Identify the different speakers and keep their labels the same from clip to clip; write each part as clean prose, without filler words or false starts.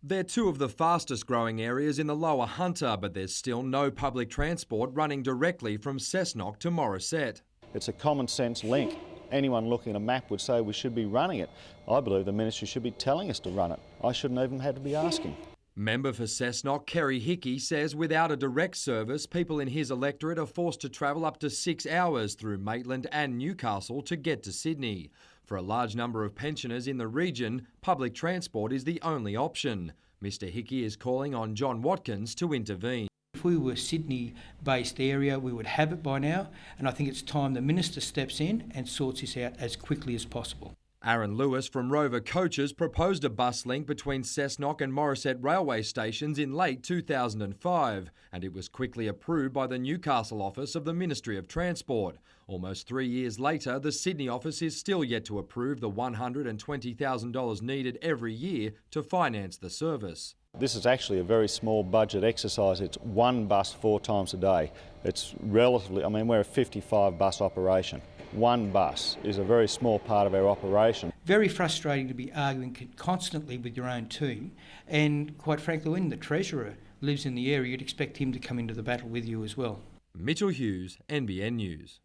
Speaker 1: They're two of the fastest growing areas in the Lower Hunter, but there's still no public transport running directly from Cessnock to Morisset.
Speaker 2: It's a common sense link. Anyone looking at a map would say we should be running it. I believe the ministry should be telling us to run it. I shouldn't even have to be asking.
Speaker 1: Member for Cessnock, Kerry Hickey, says without a direct service, people in his electorate are forced to travel up to 6 hours through Maitland and Newcastle to get to Sydney. For a large number of pensioners in the region, public transport is the only option. Mr Hickey is calling on John Watkins to intervene.
Speaker 3: If we were a Sydney-based area, we would have it by now, and I think it's time the Minister steps in and sorts this out as quickly as possible.
Speaker 1: Aaron Lewis from Rover Coaches proposed a bus link between Cessnock and Morisset railway stations in late 2005, and it was quickly approved by the Newcastle office of the Ministry of Transport. Almost 3 years later, the Sydney office is still yet to approve the $120,000 needed every year to finance the service.
Speaker 2: This is actually a very small budget exercise. It's one bus 4 times a day. It's relatively, we're a 55 bus operation. One bus is a very small part of our operation.
Speaker 3: Very frustrating to be arguing constantly with your own team, and quite frankly, when the Treasurer lives in the area, you'd expect him to come into the battle with you as well.
Speaker 1: Mitchell Hughes, NBN News.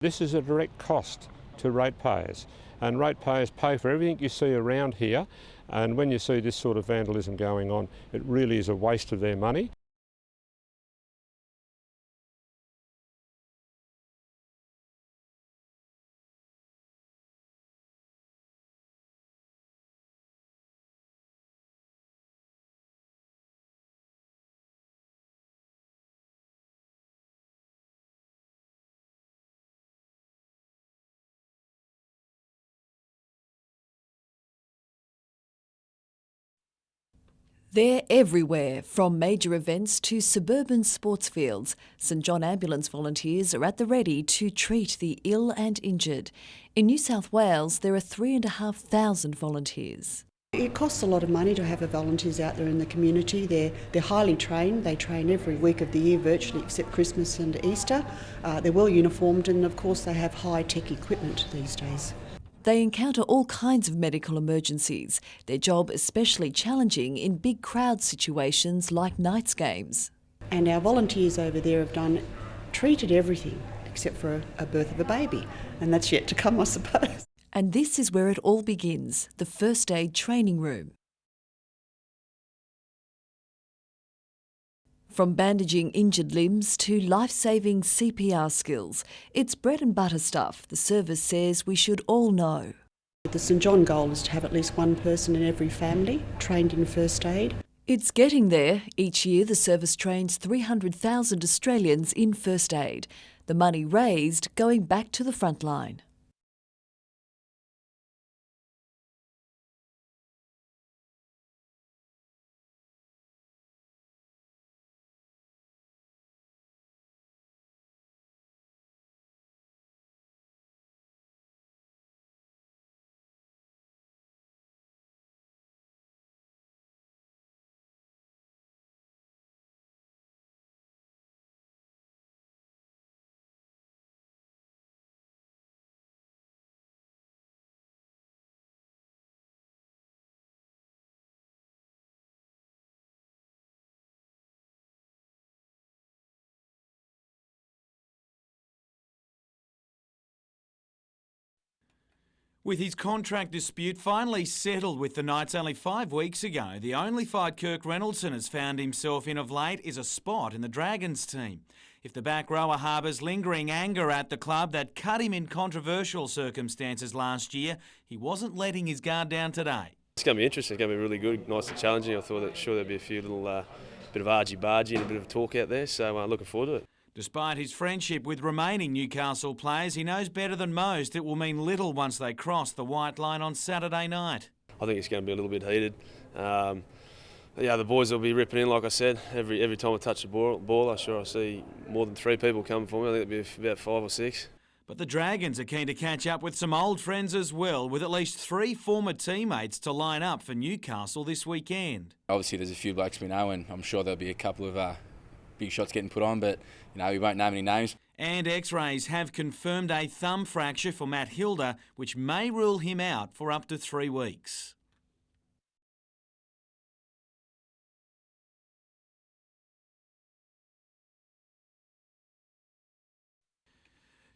Speaker 4: This is a direct cost to ratepayers, and ratepayers pay for everything you see around here, and when you see this sort of vandalism going on, it really is a waste of their money.
Speaker 5: They're everywhere, from major events to suburban sports fields. St John Ambulance volunteers are at the ready to treat the ill and injured. In New South Wales, there are 3,500 volunteers.
Speaker 6: It costs a lot of money to have volunteers out there in the community. They're highly trained. They train every week of the year virtually except Christmas and Easter. They're well uniformed, and of course they have high-tech equipment these days.
Speaker 5: They encounter all kinds of medical emergencies, their job especially challenging in big crowd situations like nights games.
Speaker 6: And our volunteers over there have treated everything except for a birth of a baby, and that's yet to come, I suppose.
Speaker 5: And this is where it all begins, the first aid training room. From bandaging injured limbs to life-saving CPR skills, it's bread and butter stuff the service says we should all know.
Speaker 6: The St John goal is to have at least one person in every family trained in first aid.
Speaker 5: It's getting there. Each year the service trains 300,000 Australians in first aid. The money raised going back to the front line.
Speaker 7: With his contract dispute finally settled with the Knights only 5 weeks ago, the only fight Kirk Reynoldson has found himself in of late is a spot in the Dragons team. If If the back rower harbours lingering anger at the club that cut him in controversial circumstances last year, he wasn't letting his guard down today.
Speaker 8: It's going to be interesting. It's going to be really good, nice and challenging. I thought there'd be a few little bit of argy-bargy and a bit of talk out there, so looking forward to it.
Speaker 7: Despite his friendship with remaining Newcastle players, he knows better than most it will mean little once they cross the white line on Saturday night.
Speaker 8: I think it's going to be a little bit heated. Yeah, the boys will be ripping in, like I said. Every time I touch the ball, I'm sure I see more than 3 people coming for me. I think it'll be about 5 or 6.
Speaker 7: But the Dragons are keen to catch up with some old friends as well, with at least 3 former teammates to line up for Newcastle this weekend.
Speaker 9: Obviously, there's a few blokes we know, and I'm sure there'll be a couple of big shots getting put on, but we won't name any names.
Speaker 7: And X-rays have confirmed a thumb fracture for Matt Hilder, which may rule him out for up to 3 weeks.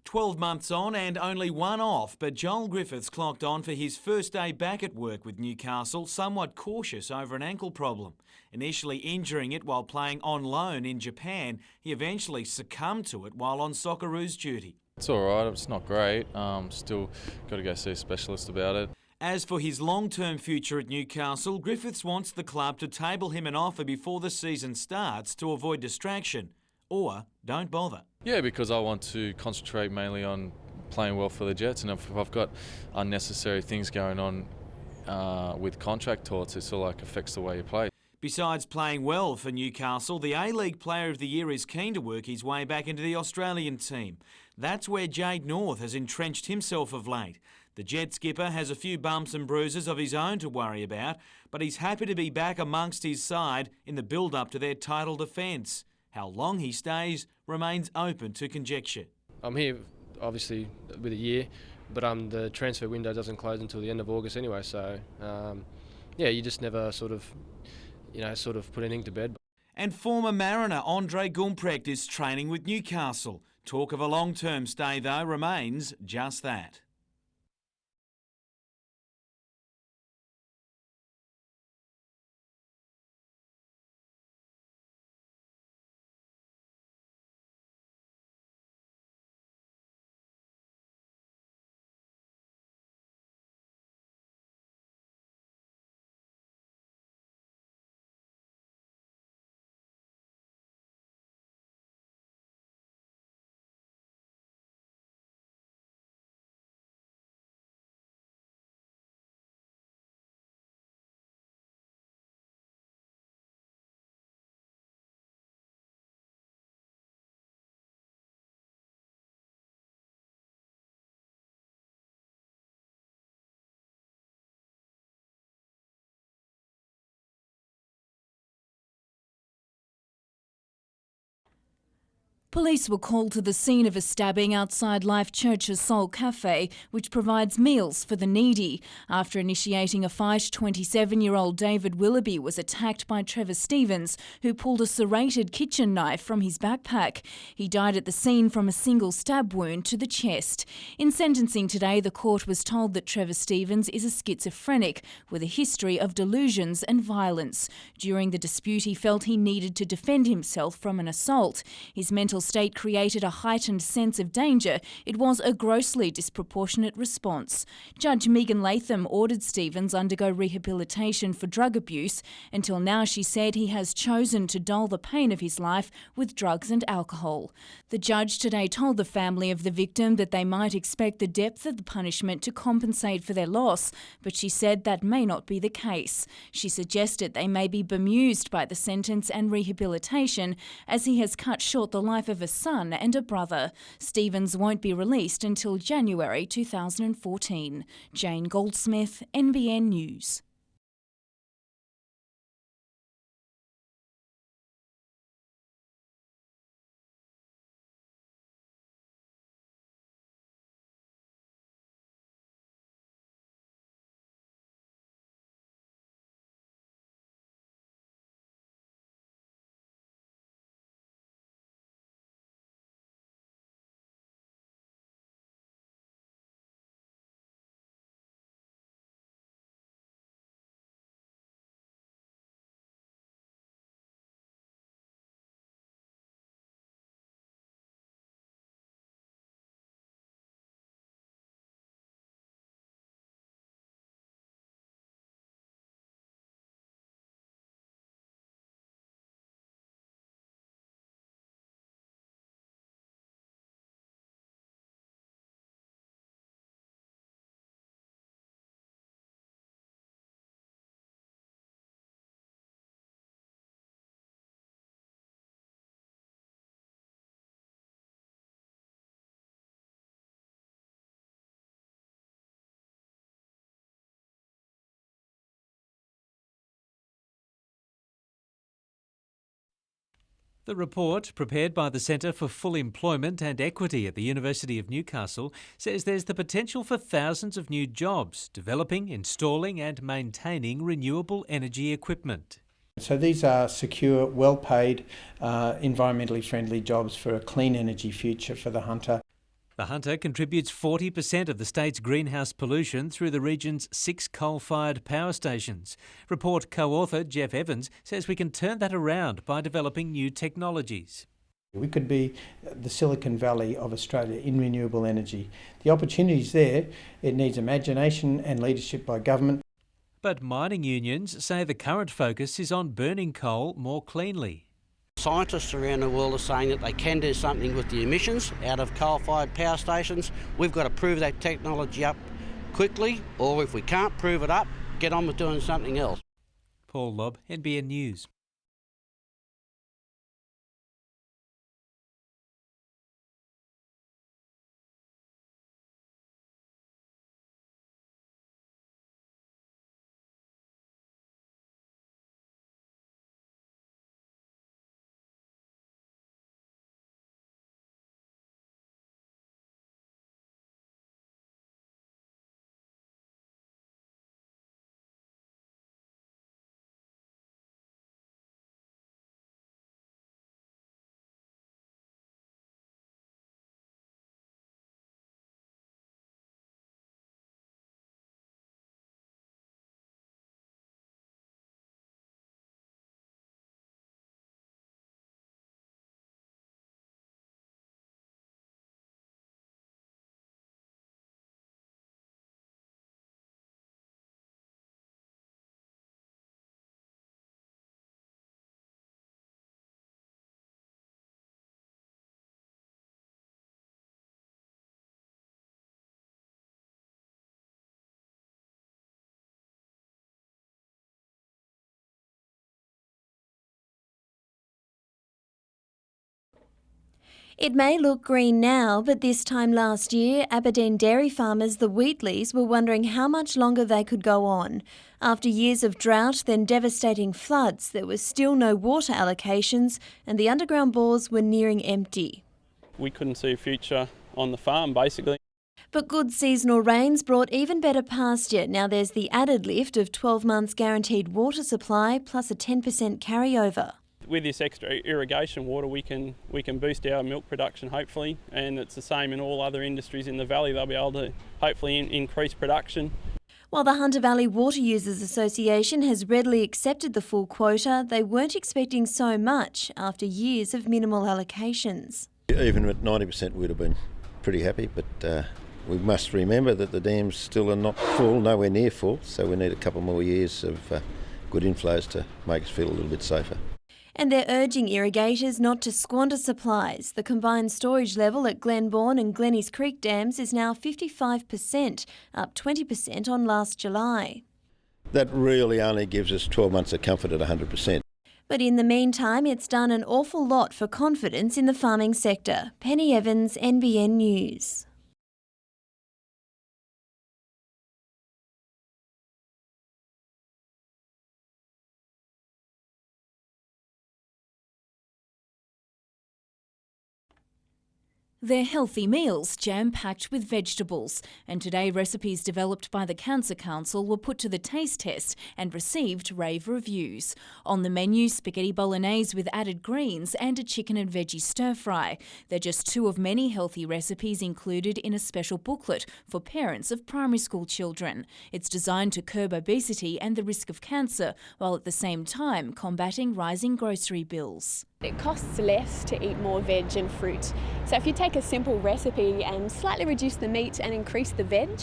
Speaker 7: 12 months on and only 1 off, but Joel Griffiths clocked on for his first day back at work with Newcastle, somewhat cautious over an ankle problem. Initially injuring it while playing on loan in Japan, he eventually succumbed to it while on Socceroos duty.
Speaker 10: It's all right, it's not great. Still got to go see a specialist about it.
Speaker 7: As for his long-term future at Newcastle, Griffiths wants the club to table him an offer before the season starts to avoid distraction. Or don't bother.
Speaker 10: Yeah, because I want to concentrate mainly on playing well for the Jets, and if I've got unnecessary things going on with contract talks, it sort of affects the way you play.
Speaker 7: Besides playing well for Newcastle, the A-League Player of the Year is keen to work his way back into the Australian team. That's where Jade North has entrenched himself of late. The Jet skipper has a few bumps and bruises of his own to worry about, but he's happy to be back amongst his side in the build-up to their title defence. How long he stays remains open to conjecture.
Speaker 11: I'm here, obviously, with a year, but the transfer window doesn't close until the end of August anyway. So, yeah, you just never sort of put anything to bed.
Speaker 7: And former Mariner Andre Gumprecht is training with Newcastle. Talk of a long-term stay, though, remains just that.
Speaker 12: Police were called to the scene of a stabbing outside Life Church's Soul Cafe, which provides meals for the needy. After initiating a fight, 27-year-old David Willoughby was attacked by Trevor Stevens, who pulled a serrated kitchen knife from his backpack. He died at the scene from a single stab wound to the chest. In sentencing today, the court was told that Trevor Stevens is a schizophrenic with a history of delusions and violence. During the dispute, he felt he needed to defend himself from an assault. His mental state created a heightened sense of danger. It was a grossly disproportionate response. Judge Megan Latham ordered Stevens undergo rehabilitation for drug abuse. Until now, she said he has chosen to dull the pain of his life with drugs and alcohol. The judge today told the family of the victim that they might expect the depth of the punishment to compensate for their loss, but she said that may not be the case. She suggested they may be bemused by the sentence and rehabilitation, as he has cut short the life of a son and a brother. Stevens won't be released until January 2014. Jane Goldsmith, NBN News.
Speaker 13: The report, prepared by the Centre for Full Employment and Equity at the University of Newcastle, says there's the potential for thousands of new jobs developing, installing and maintaining renewable energy equipment.
Speaker 3: So these are secure, well-paid, environmentally friendly jobs for a clean energy future for the Hunter.
Speaker 13: The Hunter contributes 40% of the state's greenhouse pollution through the region's 6 coal-fired power stations. Report co-author Jeff Evans says we can turn that around by developing new technologies.
Speaker 3: We could be the Silicon Valley of Australia in renewable energy. The opportunity's there. It needs imagination and leadership by government.
Speaker 13: But mining unions say the current focus is on burning coal more cleanly.
Speaker 14: Scientists around the world are saying that they can do something with the emissions out of coal-fired power stations. We've got to prove that technology up quickly, or if we can't prove it up, get on with doing something else.
Speaker 13: Paul Lobb, NBN News.
Speaker 15: It may look green now, but this time last year, Aberdeen dairy farmers, the Wheatleys, were wondering how much longer they could go on. After years of drought, then devastating floods, there was still no water allocations and the underground bores were nearing empty.
Speaker 16: We couldn't see a future on the farm, basically.
Speaker 15: But good seasonal rains brought even better pasture. Now there's the added lift of 12 months guaranteed water supply plus a 10% carryover.
Speaker 16: With this extra irrigation water, we can boost our milk production, hopefully, and it's the same in all other industries in the valley. They'll be able to hopefully increase production.
Speaker 15: While the Hunter Valley Water Users Association has readily accepted the full quota, they weren't expecting so much after years of minimal allocations.
Speaker 17: Even at 90% we'd have been pretty happy, but we must remember that the dams still are not full, nowhere near full, so we need a couple more years of good inflows to make us feel a little bit safer.
Speaker 15: And they're urging irrigators not to squander supplies. The combined storage level at Glenbourne and Glennies Creek dams is now 55%, up 20% on last July.
Speaker 17: That really only gives us 12 months of comfort at 100%.
Speaker 15: But in the meantime, it's done an awful lot for confidence in the farming sector. Penny Evans, NBN News.
Speaker 12: They're healthy meals, jam-packed with vegetables. And today, recipes developed by the Cancer Council were put to the taste test and received rave reviews. On the menu, spaghetti bolognese with added greens and a chicken and veggie stir-fry. They're just two of many healthy recipes included in a special booklet for parents of primary school children. It's designed to curb obesity and the risk of cancer, while at the same time combating rising grocery bills.
Speaker 18: It costs less to eat more veg and fruit. So if you take a simple recipe and slightly reduce the meat and increase the veg,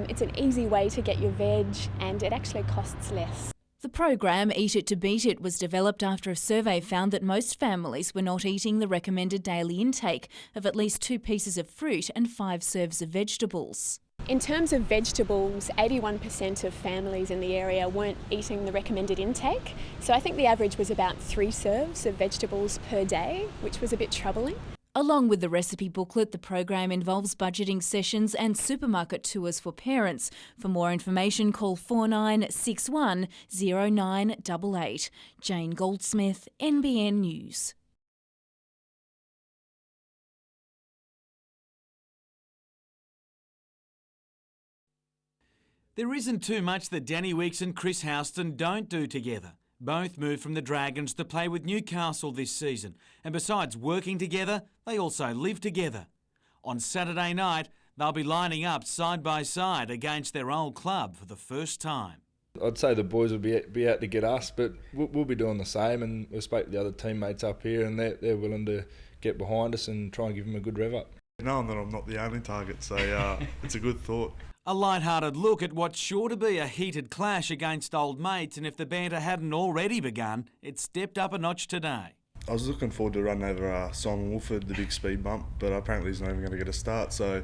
Speaker 18: it's an easy way to get your veg and it actually costs less.
Speaker 12: The program Eat It to Beat It was developed after a survey found that most families were not eating the recommended daily intake of at least 2 pieces of fruit and 5 serves of vegetables.
Speaker 18: In terms of vegetables, 81% of families in the area weren't eating the recommended intake. So I think the average was about 3 serves of vegetables per day, which was a bit troubling.
Speaker 12: Along with the recipe booklet, the program involves budgeting sessions and supermarket tours for parents. For more information, call 4961 0988. Jane Goldsmith, NBN News.
Speaker 7: There isn't too much that Danny Weeks and Chris Houston don't do together. Both moved from the Dragons to play with Newcastle this season, and besides working together, they also live together. On Saturday night, they'll be lining up side by side against their old club for the first time.
Speaker 19: I'd say the boys will be out to get us, but we'll be doing the same, and we'll speak to the other teammates up here, and they're willing to get behind us and try and give them a good rev up.
Speaker 20: Knowing that I'm not the only target, so it's a good thought.
Speaker 7: A light-hearted look at what's sure to be a heated clash against old mates, and if the banter hadn't already begun, it stepped up a notch today.
Speaker 20: I was looking forward to running over Simon Wolford, the big speed bump, but apparently he's not even going to get a start, so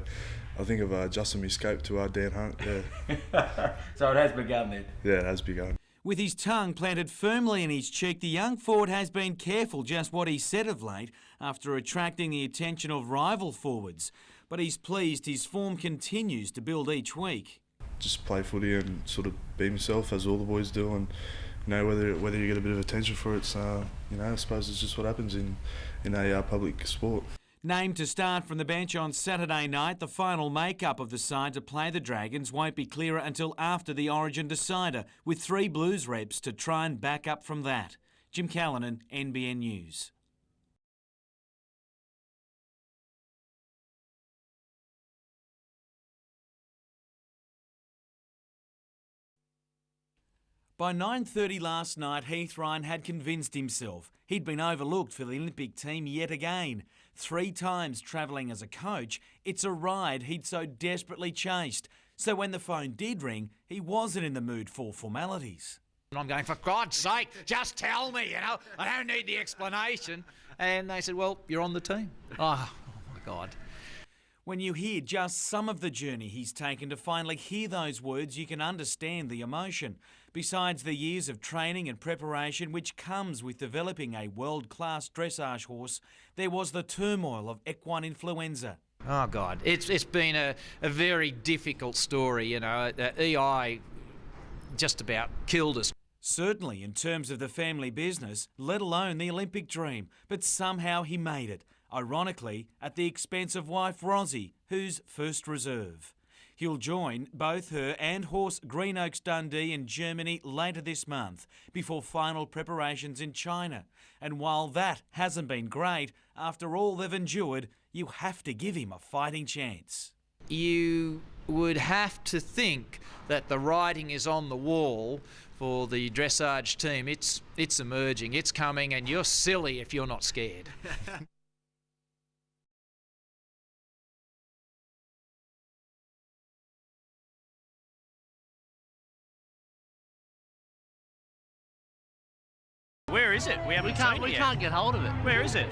Speaker 20: I think I've adjusted my scope to Dan Hunt. Yeah.
Speaker 21: So it has begun then?
Speaker 20: Yeah, it has begun.
Speaker 7: With his tongue planted firmly in his cheek, the young forward has been careful just what he said of late after attracting the attention of rival forwards. But he's pleased his form continues to build each week.
Speaker 20: Just play footy and sort of be myself, as all the boys do, and whether you get a bit of attention for it, I suppose it's just what happens in a public sport.
Speaker 7: Named to start from the bench on Saturday night, the final makeup of the side to play the Dragons won't be clearer until after the Origin decider, with 3 Blues reps to try and back up from that. Jim Callanan, NBN News. By 9:30 last night, Heath Ryan had convinced himself he'd been overlooked for the Olympic team yet again. 3 times travelling as a coach, it's a ride he'd so desperately chased. So when the phone did ring, he wasn't in the mood for formalities.
Speaker 22: And I'm going, for God's sake, just tell me, I don't need the explanation. And they said, well, you're on the team. Oh my God.
Speaker 7: When you hear just some of the journey he's taken to finally hear those words, you can understand the emotion. Besides the years of training and preparation which comes with developing a world-class dressage horse, there was the turmoil of equine influenza.
Speaker 22: Oh God, it's been a very difficult story, EI just about killed us.
Speaker 7: Certainly in terms of the family business, let alone the Olympic dream, but somehow he made it. Ironically, at the expense of wife Rosie, who's first reserve. He'll join both her and horse Green Oaks Dundee in Germany later this month, before final preparations in China. And while that hasn't been great, after all they've endured, you have to give him a fighting chance.
Speaker 22: You would have to think that the writing is on the wall for the dressage team. It's emerging, it's coming, and you're silly if you're not scared.
Speaker 23: Where is it? We can't get hold of it. Where is it?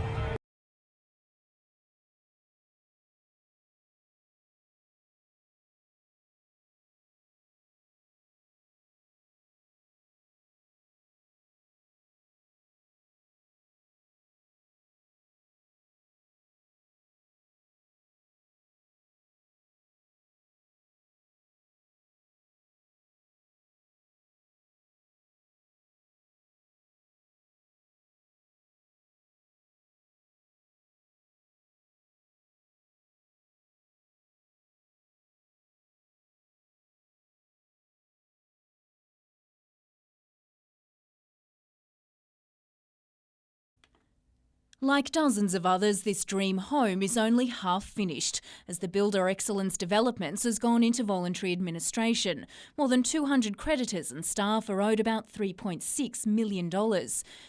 Speaker 12: Like dozens of others, this dream home is only half finished, as the Builder Excellence Developments has gone into voluntary administration. More than 200 creditors and staff are owed about $3.6 million.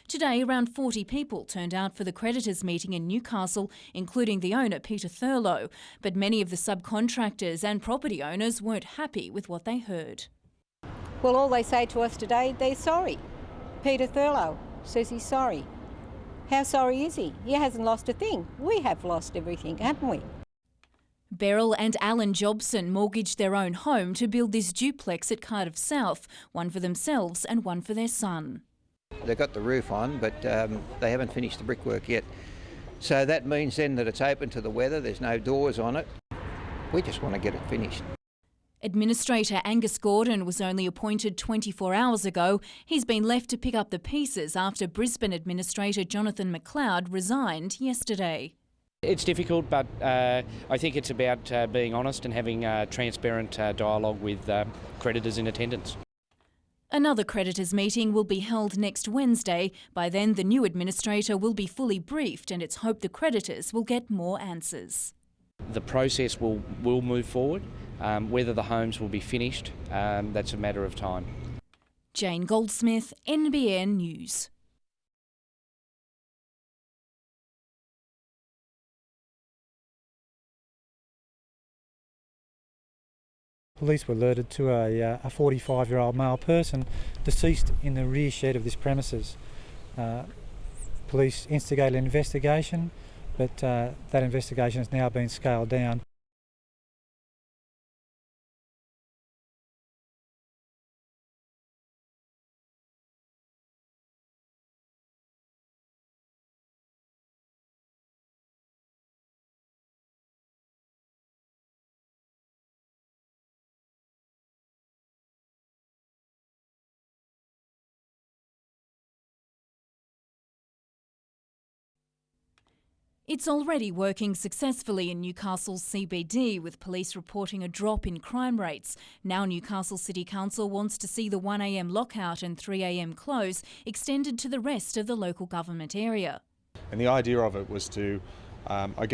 Speaker 12: Today, around 40 people turned out for the creditors' meeting in Newcastle, including the owner, Peter Thurlow. But many of the subcontractors and property owners weren't happy with what they heard.
Speaker 24: Well, all they say to us today, they're sorry. Peter Thurlow says he's sorry. How sorry is he? He hasn't lost a thing. We have lost everything, haven't we?
Speaker 12: Beryl and Alan Jobson mortgaged their own home to build this duplex at Cardiff South, one for themselves and one for their son.
Speaker 25: They've got the roof on, but they haven't finished the brickwork yet. So that means then that it's open to the weather, there's no doors on it. We just want to get it finished.
Speaker 12: Administrator Angus Gordon was only appointed 24 hours ago. He's been left to pick up the pieces after Brisbane Administrator Jonathan McLeod resigned yesterday.
Speaker 1: It's difficult, but I think it's about being honest and having transparent dialogue with creditors in attendance.
Speaker 12: Another creditors' meeting will be held next Wednesday. By then, the new administrator will be fully briefed, and it's hoped the creditors will get more answers.
Speaker 1: The process will move forward. Whether the homes will be finished, that's a matter of time.
Speaker 12: Jane Goldsmith, NBN News.
Speaker 2: Police were alerted to a 45-year-old male person deceased in the rear shed of this premises. Police instigated an investigation, but that investigation has now been scaled down.
Speaker 12: It's already working successfully in Newcastle's CBD, with police reporting a drop in crime rates. Now Newcastle City Council wants to see the 1 a.m. lockout and 3 a.m. close extended to the rest of the local government area.
Speaker 4: And the idea of it was to,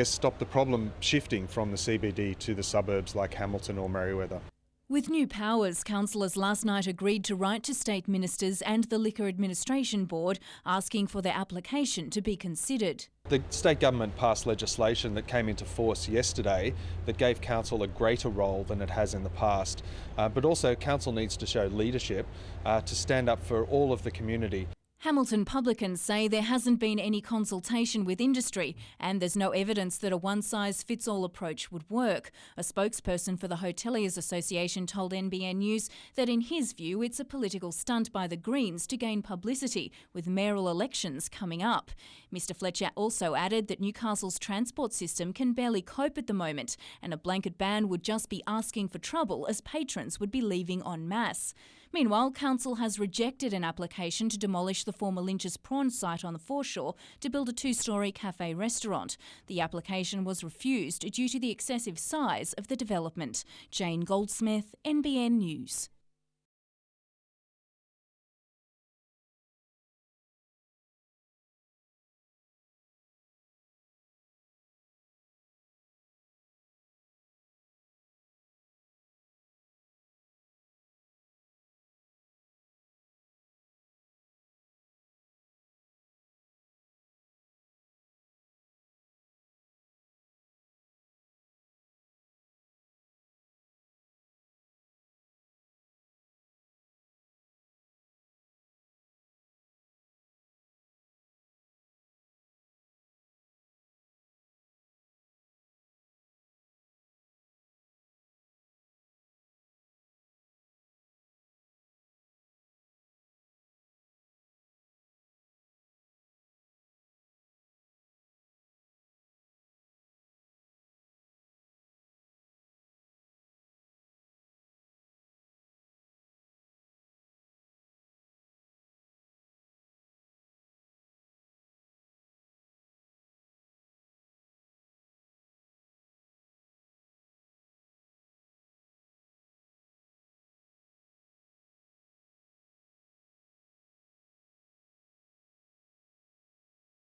Speaker 4: stop the problem shifting from the CBD to the suburbs like Hamilton or Merewether.
Speaker 12: With new powers, councillors last night agreed to write to state ministers and the Liquor Administration Board asking for their application to be considered.
Speaker 4: The state government passed legislation that came into force yesterday that gave council a greater role than it has in the past. But also council needs to show leadership to stand up for all of the community.
Speaker 12: Hamilton publicans say there hasn't been any consultation with industry and there's no evidence that a one-size-fits-all approach would work. A spokesperson for the Hoteliers Association told NBN News that in his view it's a political stunt by the Greens to gain publicity with mayoral elections coming up. Mr Fletcher also added that Newcastle's transport system can barely cope at the moment and a blanket ban would just be asking for trouble as patrons would be leaving en masse. Meanwhile, council has rejected an application to demolish the former Lynch's Prawn site on the foreshore to build a 2-storey cafe restaurant. The application was refused due to the excessive size of the development. Jane Goldsmith, NBN News.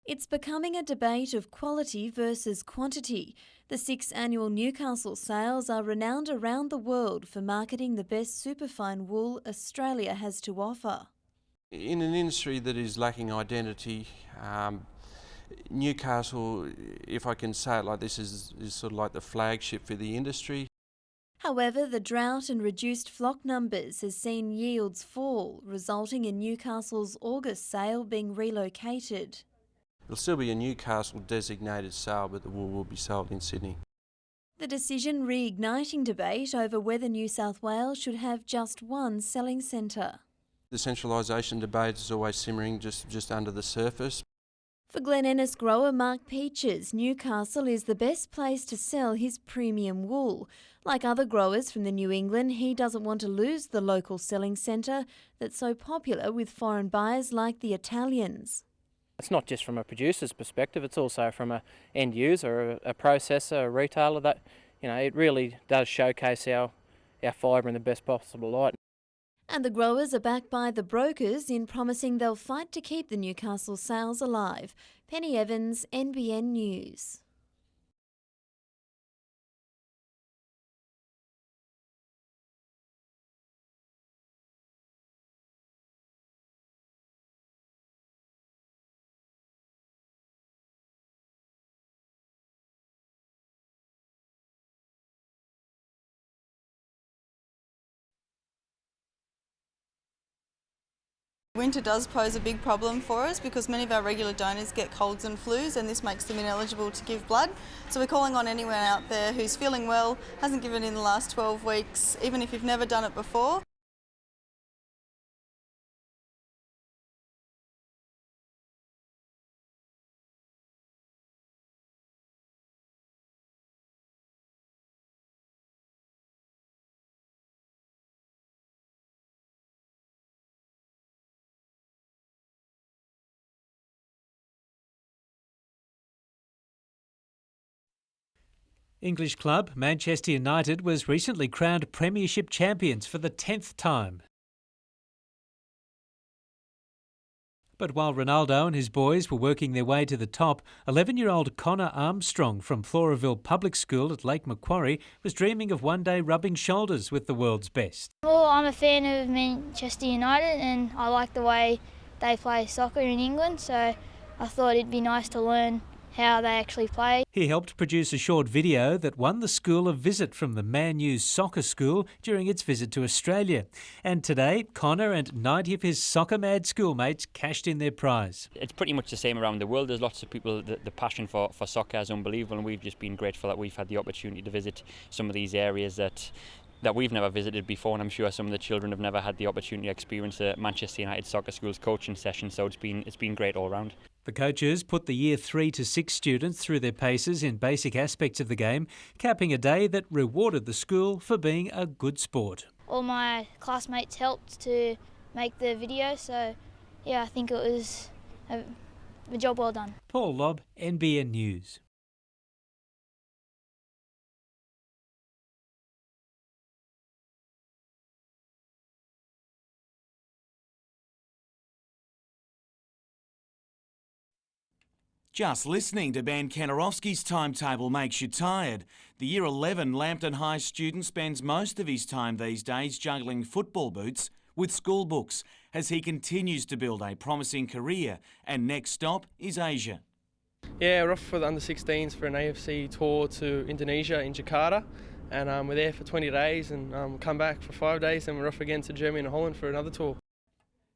Speaker 12: It's becoming a debate of quality versus quantity. The 6th annual Newcastle sales are renowned around the world for marketing the best superfine wool Australia has to offer.
Speaker 6: In an industry that is lacking identity, Newcastle, if I can say it like this, is sort of like the flagship for the industry.
Speaker 15: However, the drought and reduced flock numbers has seen yields fall, resulting in Newcastle's August sale being relocated.
Speaker 6: It'll still be a Newcastle designated sale, but the wool will be sold in Sydney.
Speaker 15: The decision reigniting debate over whether New South Wales should have just one selling centre.
Speaker 6: The centralisation debate is always simmering just under the surface.
Speaker 15: For Glen Ennis grower Mark Peaches, Newcastle is the best place to sell his premium wool. Like other growers from the New England, he doesn't want to lose the local selling centre that's so popular with foreign buyers like the Italians.
Speaker 5: It's not just from a producer's perspective, it's also from a end user, a processor, a retailer, that, you know, it really does showcase our fibre in the best possible light.
Speaker 15: And the growers are backed by the brokers in promising they'll fight to keep the Newcastle sales alive. Penny Evans, NBN News.
Speaker 8: Winter does pose a big problem for us because many of our regular donors get colds and flus, and this makes them ineligible to give blood. So we're calling on anyone out there who's feeling well, hasn't given in the last 12 weeks, even if you've never done it before.
Speaker 13: English club Manchester United was recently crowned Premiership champions for the 10th time. But while Ronaldo and his boys were working their way to the top, 11-year-old Connor Armstrong from Floraville Public School at Lake Macquarie was dreaming of one day rubbing shoulders with the world's best.
Speaker 9: Well, I'm a fan of Manchester United and I like the way they play soccer in England, so I thought it'd be nice to learn how they actually play.
Speaker 13: He helped produce a short video that won the school a visit from the Man U's soccer school during its visit to Australia. And today, Connor and 90 of his soccer-mad schoolmates cashed in their prize.
Speaker 10: It's pretty much the same around the world. There's lots of people, the passion for soccer is unbelievable, and we've just been grateful that we've had the opportunity to visit some of these areas that we've never visited before, and I'm sure some of the children have never had the opportunity to experience a Manchester United Soccer School's coaching session, so it's been great all round.
Speaker 13: The coaches put the Year 3 to 6 students through their paces in basic aspects of the game, capping a day that rewarded the school for being a good sport.
Speaker 9: All my classmates helped to make the video, so yeah, I think it was a job well done.
Speaker 13: Paul Lobb, NBN News.
Speaker 7: Just listening to Ben Kenarowski's timetable makes you tired. The Year 11 Lambton High student spends most of his time these days juggling football boots with school books as he continues to build a promising career, and next stop is Asia.
Speaker 21: Yeah, we're off for the under-16s for an AFC tour to Indonesia in Jakarta, and we're there for 20 days and we'll come back for 5 days, and we're off again to Germany and Holland for another tour.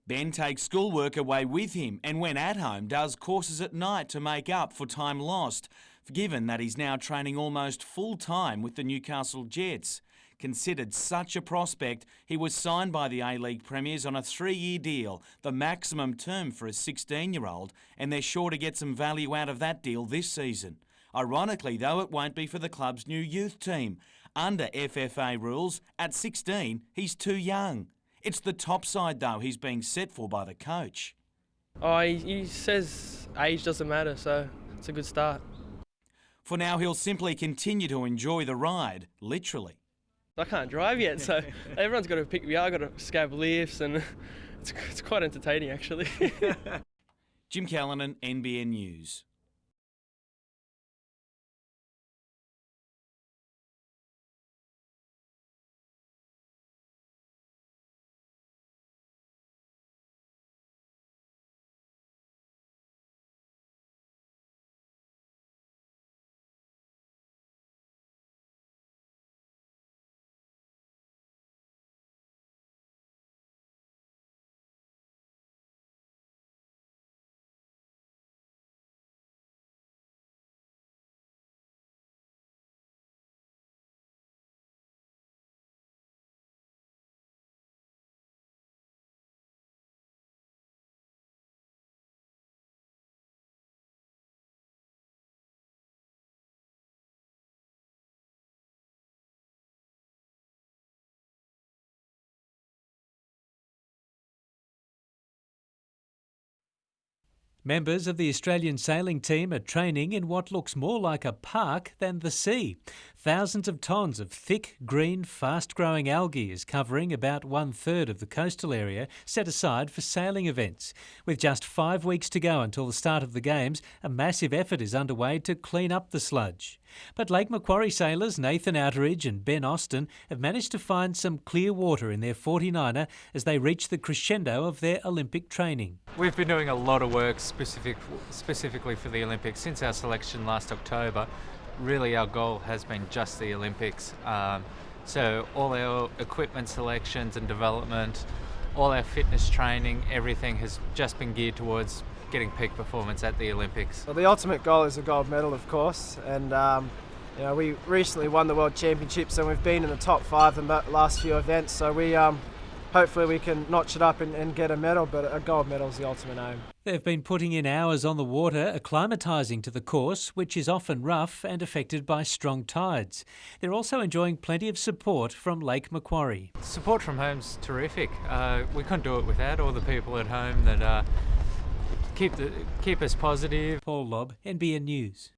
Speaker 7: Ben takes schoolwork away with him and when at home does courses at night to make up for time lost, given that he's now training almost full-time with the Newcastle Jets. Considered such a prospect, he was signed by the A-League Premiers on a 3-year deal, the maximum term for a 16-year-old, and they're sure to get some value out of that deal this season. Ironically, though, it won't be for the club's new youth team. Under FFA rules, at 16, he's too young. It's the top side, though, he's being set for by the coach.
Speaker 21: Oh, he says age doesn't matter, so it's a good start.
Speaker 7: For now, he'll simply continue to enjoy the ride, literally.
Speaker 21: I can't drive yet, so everyone's got to pick me up. I've got to scab lifts, and it's quite entertaining, actually.
Speaker 7: Jim Callanan, NBN News.
Speaker 13: Members of the Australian sailing team are training in what looks more like a park than the sea. Thousands of tonnes of thick, green, fast-growing algae is covering about 1/3 of the coastal area set aside for sailing events. With just 5 weeks to go until the start of the Games, a massive effort is underway to clean up the sludge. But Lake Macquarie sailors Nathan Outeridge and Ben Austin have managed to find some clear water in their 49er as they reach the crescendo of their Olympic training.
Speaker 3: We've been doing a lot of work specifically for the Olympics since our selection last October. Really our goal has been just the Olympics. So all our equipment selections and development, all our fitness training, everything has just been geared towards getting peak performance at the Olympics.
Speaker 11: Well, the ultimate goal is a gold medal, of course, and we recently won the World Championships and we've been in the top 5 in the last few events, so hopefully we can notch it up and get a medal, but a gold medal is the ultimate aim.
Speaker 13: They've been putting in hours on the water, acclimatising to the course, which is often rough and affected by strong tides. They're also enjoying plenty of support from Lake Macquarie.
Speaker 3: Support from home's terrific. We couldn't do it without all the people at home that keep us positive.
Speaker 13: Paul Lobb, NBN News.